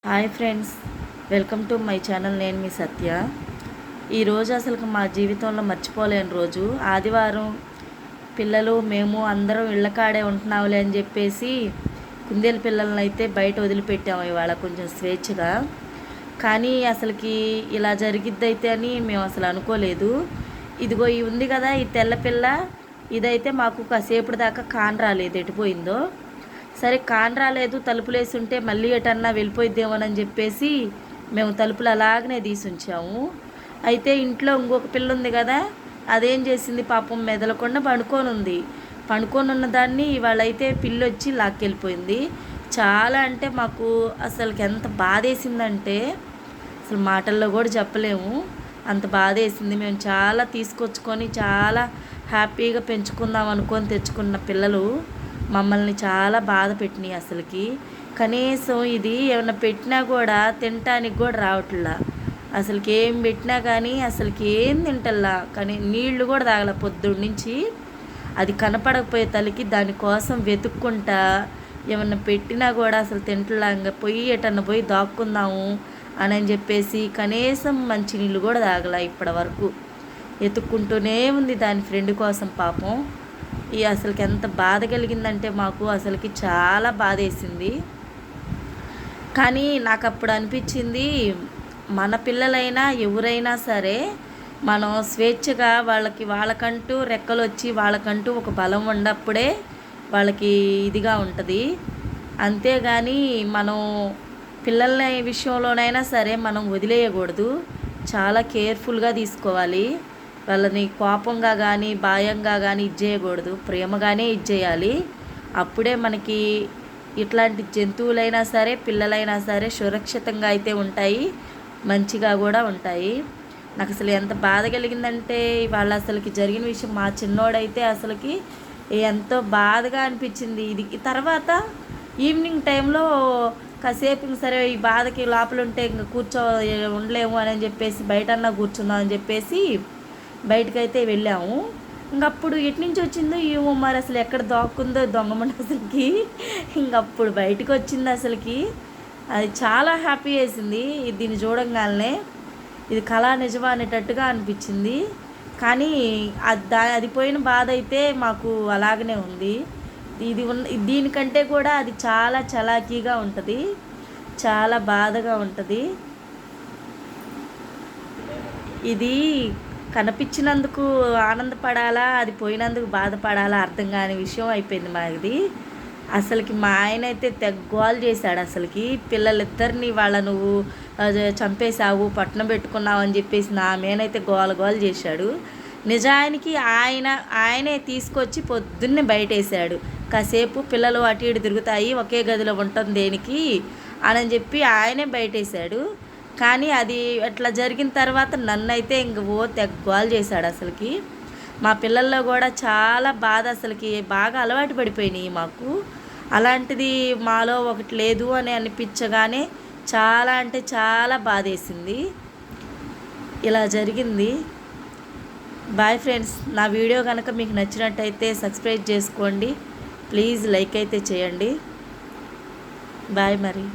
Hi friends, welcome to my channel. నేను మీ సత్య. ఈరోజు అసలు మా జీవితంలో మర్చిపోలేని రోజు. ఆదివారం పిల్లలు మేము అందరం ఇళ్ళకాడే ఉంటున్నావులే అని చెప్పేసి కుందేలు పిల్లలను అయితే బయట వదిలిపెట్టాము ఇవాళ కొంచెం స్వేచ్ఛగా. కానీ అసలుకి ఇలా జరిగిద్దైతే అని మేము అసలు అనుకోలేదు. ఇదిగో ఈ ఉంది కదా, ఈ తెల్ల పిల్ల, ఇదైతే మాకు కాసేపటి దాకా కాన్ రాలేదు, ఎటుపోయిందో. సరే కాన్ రాలేదు, తలుపులేసి ఉంటే మళ్ళీ ఎటన్నా వెళ్ళిపోయిద్దేమోనని చెప్పేసి మేము తలుపులు అలాగనే తీసి ఉంచాము. అయితే ఇంట్లో ఇంకొక పిల్ల ఉంది కదా, అదేం చేసింది పాపం, మెదలకుండా పండుకొని ఉన్న దాన్ని ఇవాళైతే పిల్లి వచ్చి లాక్కెళ్ళిపోయింది. చాలా అంటే మాకు అసలుకి ఎంత బాధేసిందంటే అసలు మాటల్లో కూడా చెప్పలేము, అంత బాధేసింది. మేము చాలా తీసుకొచ్చుకొని చాలా హ్యాపీగా పెంచుకుందాం అనుకొని తెచ్చుకున్న పిల్లలు మమ్మల్ని చాలా బాధ పెట్టినాయి. అసలుకి కనీసం ఇది ఏమైనా పెట్టినా కూడా తినటానికి కూడా రావట్లా. అసలుకి ఏం పెట్టినా కానీ అసలుకి ఏం తింటల్లా. కానీ నీళ్లు కూడా తాగల పొద్దున్న నుంచి. అది కనపడకపోయే తల్లికి దానికోసం వెతుక్కుంటా ఏమన్నా పెట్టినా కూడా అసలు తింటలా. ఇంకా ఎటన్నా పోయి దాక్కుందాము అని చెప్పేసి కనీసం మంచినీళ్ళు కూడా తాగల ఇప్పటి వరకు. ఎత్తుక్కుంటూనే ఉంది దాని ఫ్రెండ్ కోసం పాపం. అసలుకి ఎంత బాధ కలిగిందంటే మాకు అసలుకి చాలా బాధ వేసింది. కానీ నాకు అప్పుడు అనిపించింది, మన పిల్లలైనా ఎవరైనా సరే మనం స్వేచ్ఛగా వాళ్ళకంటూ రెక్కలు వచ్చి వాళ్ళకంటూ ఒక బలం ఉన్నప్పుడే వాళ్ళకి ఇదిగా ఉంటుంది. అంతేగాని మనం పిల్లల విషయంలోనైనా సరే మనం వదిలేయకూడదు, చాలా కేర్ఫుల్గా తీసుకోవాలి. వాళ్ళని కోపంగా కానీ భయంగా కానీ ఇచ్చేయకూడదు, ప్రేమగానే ఇచ్చేయాలి. అప్పుడే మనకి ఇట్లాంటి జంతువులైనా సరే పిల్లలైనా సరే సురక్షితంగా అయితే ఉంటాయి, మంచిగా కూడా ఉంటాయి. నాకు అసలు ఎంత బాధ కలిగిందంటే వాళ్ళ అసలుకి జరిగిన విషయం, మా చిన్నోడైతే అసలుకి ఎంతో బాధగా అనిపించింది. ఇది తర్వాత ఈవినింగ్ టైంలో కాసేపు సరే ఈ బాధకి లోపల ఉంటే ఇంకా ఉండలేము అని చెప్పేసి బయటన్నా కూర్చుందాం అని చెప్పేసి బయటకైతే వెళ్ళాము. ఇంకప్పుడు ఎటు నుంచి వచ్చిందో ఏమో మరి, అసలు ఎక్కడ దాక్కుందో దొంగమంట అసలుకి. ఇంకప్పుడు బయటకు వచ్చింది. అసలుకి అది చాలా హ్యాపీ వేసింది దీన్ని చూడంగానే. ఇది కళా నిజమా అనేటట్టుగా అనిపించింది. కానీ అది పోయిన బాధ అయితే మాకు అలాగనే ఉంది. దీనికంటే కూడా అది చాలా చలాకీగా ఉంటుంది, చాలా బాధగా ఉంటుంది. ఇది కనిపించినందుకు ఆనందపడాలా, అది పోయినందుకు బాధపడాలా అర్థం కాని విషయం అయిపోయింది మాది. అసలుకి మా ఆయన అయితే తెగ్గోలు చేశాడు. అసలుకి పిల్లలిద్దరిని నువ్వు చంపేశావు, పట్టణం పెట్టుకున్నావు అని చెప్పేసి నా మేనైతే గోలు చేశాడు. నిజానికి ఆయనే తీసుకొచ్చి పొద్దున్నే బయటేశాడు. కాసేపు పిల్లలు అటు ఇటు తిరుగుతాయి, ఒకే గదిలో ఉంటుంది దేనికి అని చెప్పి ఆయనే బయటేశాడు. కానీ అది అట్లా జరిగిన తర్వాత నన్నైతే తెగ్గోలు చేశాడు. అసలుకి మా పిల్లల్లో కూడా చాలా బాధ, అసలుకి బాగా అలవాటు పడిపోయినాయి మాకు. అలాంటిది మాలో ఒకటి లేదు అని అనిపించగానే చాలా అంటే చాలా బాధ వేసింది. ఇలా జరిగింది. బాయ్ ఫ్రెండ్స్, నా వీడియో కనుక మీకు నచ్చినట్టయితే సబ్స్క్రైబ్ చేసుకోండి, ప్లీజ్ లైక్ అయితే చేయండి. బాయ్ మరి.